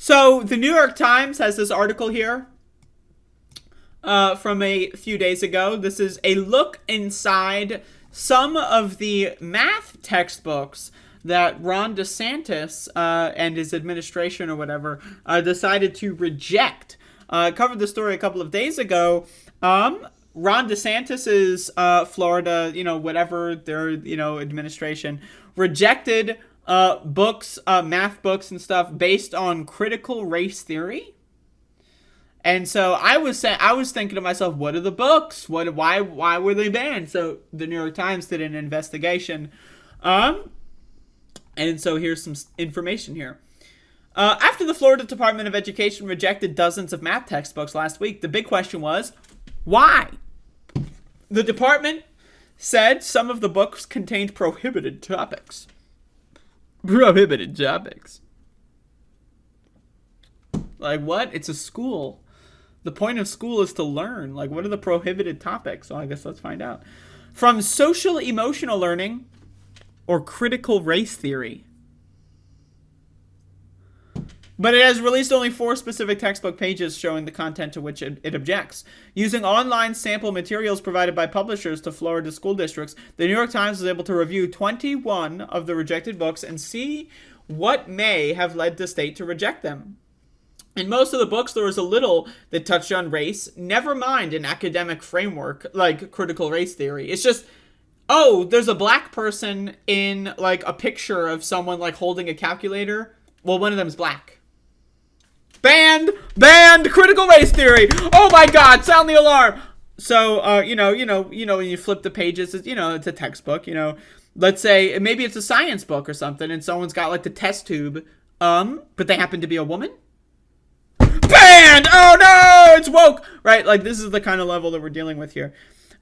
So the New York Times has this article here from a few days ago. This is a look inside some of the math textbooks that Ron DeSantis and his administration or whatever decided to reject. I covered the story a couple of days ago. Ron DeSantis's Florida, whatever their, administration rejected books, math books and stuff based on critical race theory. And so I was thinking to myself, what are the books? Why were they banned? So the New York Times did an investigation. And so here's some information here. After the Florida Department of Education rejected dozens of math textbooks last week, the big question was, why? The department said some of the books contained prohibited topics. Prohibited topics. Like, what? It's a school. The point of school is to learn. Like, what are the prohibited topics? Well, I guess let's find out. From social emotional learning or critical race theory. But it has released only 4 specific textbook pages showing the content to which it objects. Using online sample materials provided by publishers to Florida school districts, the New York Times was able to review 21 of the rejected books and see what may have led the state to reject them. In most of the books, there was a little that touched on race, never mind an academic framework like critical race theory. It's just, oh, there's a black person in like a picture of someone like holding a calculator. Well, one of them is black. Banned, critical race theory. Oh my God, sound the alarm. So, when you flip the pages, it's a textbook, let's say maybe it's a science book or something and someone's got like the test tube, but they happen to be a woman. Banned! Oh no, it's woke, right? Like this is the kind of level that we're dealing with here.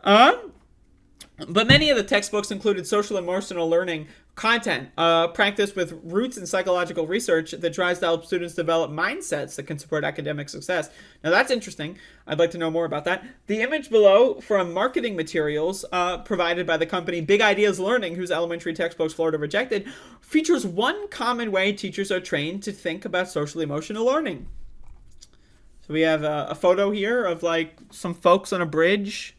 But many of the textbooks included social and emotional learning content, practice with roots in psychological research that tries to help students develop mindsets that can support academic success. Now that's interesting. I'd like to know more about that. The image below from marketing materials provided by the company Big Ideas Learning, whose elementary textbooks Florida rejected, features one common way teachers are trained to think about social emotional learning. So we have a photo here of like some folks on a bridge.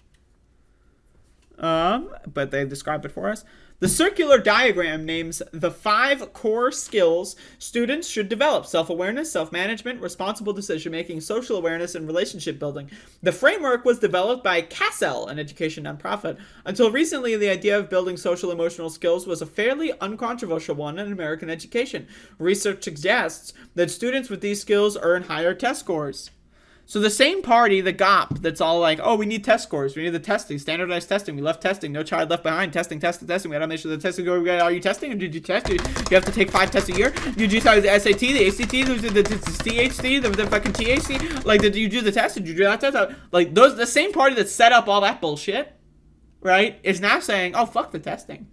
But they describe it for us. The circular diagram names the 5 core skills students should develop: self-awareness, self-management, responsible decision-making, social awareness, and relationship building. The framework was developed by CASEL, an education nonprofit. Until recently, the idea of building social emotional skills was a fairly uncontroversial one in American education. Research suggests that students with these skills earn higher test scores. So the same party, the GOP, that's all like, oh, we need test scores. We need the testing, standardized testing. We left testing. No child left behind. Testing. We got to make sure the testing go. Are you testing? Or did you test? You have to take 5 tests a year? Did you test the SAT, the ACT, the THC, the fucking THC? Like, did you do the test? Did you do that test? Like, the same party that set up all that bullshit, right, is now saying, oh, fuck the testing.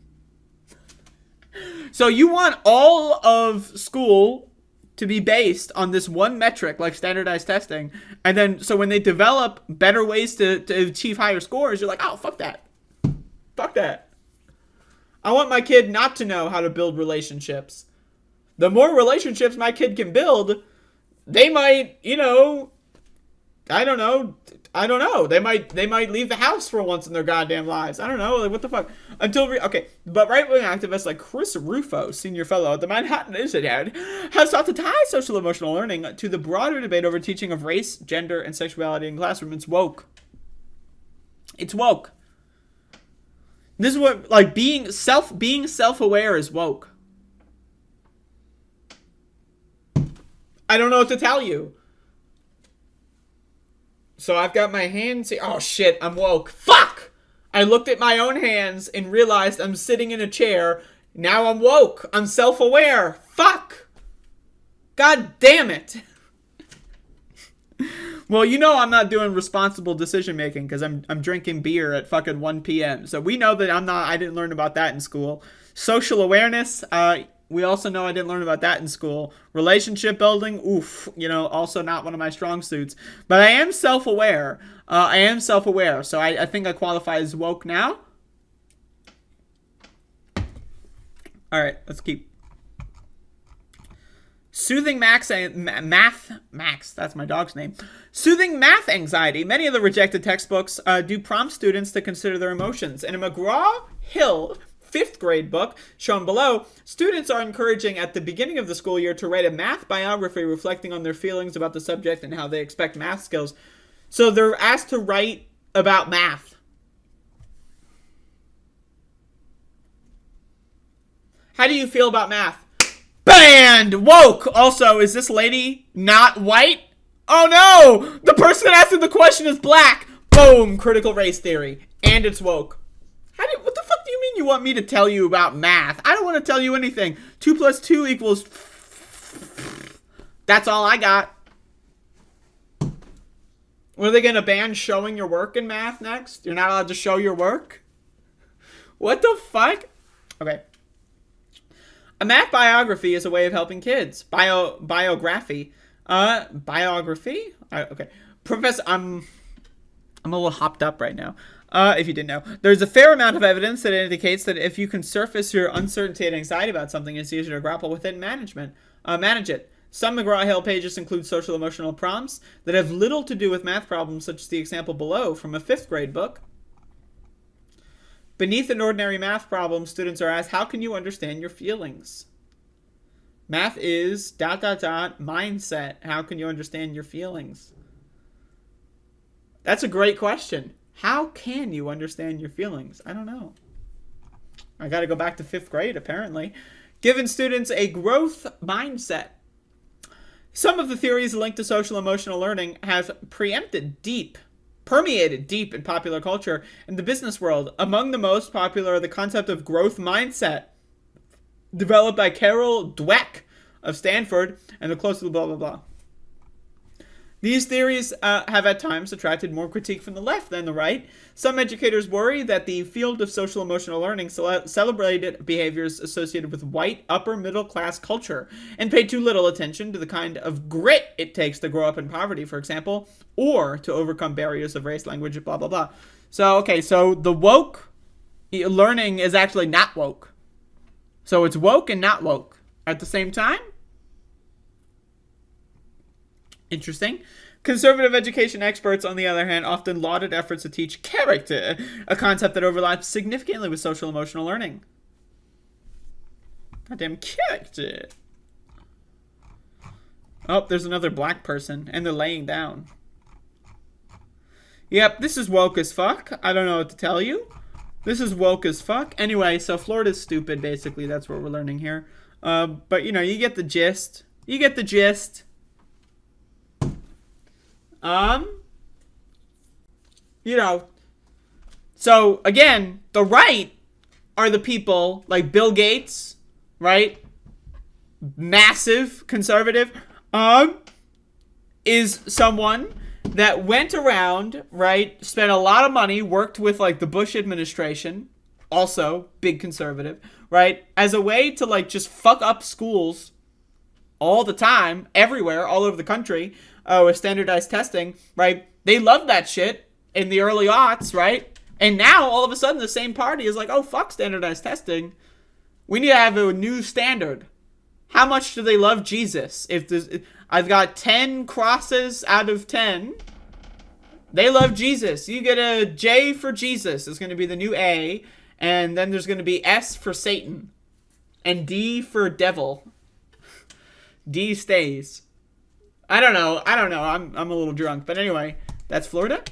So you want all of school to be based on this one metric, like standardized testing. And then, so when they develop better ways to achieve higher scores, you're like, oh, fuck that. Fuck that. I want my kid not to know how to build relationships. The more relationships my kid can build, they might, I don't know. They might leave the house for once in their goddamn lives. I don't know. Like, what the fuck? Okay. But right-wing activists like Chris Rufo, senior fellow at the Manhattan Institute, have sought to tie social emotional learning to the broader debate over teaching of race, gender, and sexuality in classroom. It's woke. It's woke. This is what, like, being self-aware is woke. I don't know what to tell you. So I've got my hands here. Oh shit, I'm woke. Fuck! I looked at my own hands and realized I'm sitting in a chair. Now I'm woke. I'm self-aware. Fuck! God damn it. Well, I'm not doing responsible decision making because I'm drinking beer at fucking 1 p.m. So we know that I didn't learn about that in school. Social awareness, we also know I didn't learn about that in school. Relationship building, also not one of my strong suits. But I am self-aware. So I think I qualify as woke now. All right, let's keep. Soothing Max that's my dog's name. Soothing math anxiety. Many of the rejected textbooks do prompt students to consider their emotions. In a McGraw-Hill 5th grade book shown below, students are encouraging at the beginning of the school year to write a math biography reflecting on their feelings about the subject and how they expect math skills. So they're asked to write about math. How do you feel about math? Banned! Woke! Also, is this lady not white? Oh no! The person asking the question is black! Boom! Critical race theory. And it's woke. What the fuck do you mean you want me to tell you about math? I don't want to tell you anything. 2 plus 2 equals... That's all I got. Are they going to ban showing your work in math next? You're not allowed to show your work? What the fuck? Okay. A math biography is a way of helping kids. Biography. Biography? Okay. Professor, I'm a little hopped up right now. If you didn't know. There's a fair amount of evidence that indicates that if you can surface your uncertainty and anxiety about something, it's easier to grapple with it and manage it. Some McGraw-Hill pages include social emotional prompts that have little to do with math problems, such as the example below from a 5th grade book. Beneath an ordinary math problem, students are asked, how can you understand your feelings? Math is ... mindset. How can you understand your feelings? That's a great question. How can you understand your feelings? I don't know. I got to go back to 5th grade, apparently. Giving students a growth mindset. Some of the theories linked to social emotional learning have permeated deep in popular culture and the business world. Among the most popular are the concept of growth mindset, developed by Carol Dweck of Stanford, and the close to the blah, blah, blah. These theories have at times attracted more critique from the left than the right. Some educators worry that the field of social emotional learning celebrated behaviors associated with white upper middle class culture and paid too little attention to the kind of grit it takes to grow up in poverty, for example, or to overcome barriers of race, language, blah, blah, blah. So, okay, so the woke learning is actually not woke. So it's woke and not woke at the same time? Interesting. Conservative education experts, on the other hand, often lauded efforts to teach character, a concept that overlaps significantly with social emotional learning. Goddamn character. Oh, there's another black person, and they're laying down. Yep, this is woke as fuck. I don't know what to tell you. This is woke as fuck. Anyway, so Florida's stupid, basically. That's what we're learning here. But, you know, you get the gist. You get the gist. You know, so again, the right are the people like Bill Gates, right? Massive conservative, is someone that went around, right? Spent a lot of money, worked with like the Bush administration, also big conservative, right? As a way to like just fuck up schools all the time, everywhere, all over the country. With standardized testing, right? They loved that shit in the early aughts, right? And now, all of a sudden, the same party is like, oh, fuck standardized testing. We need to have a new standard. How much do they love Jesus? I've got 10 crosses out of 10. They love Jesus. You get a J for Jesus. It's going to be the new A. And then there's going to be S for Satan. And D for devil. D stays. I don't know. I'm a little drunk. But anyway, that's Florida.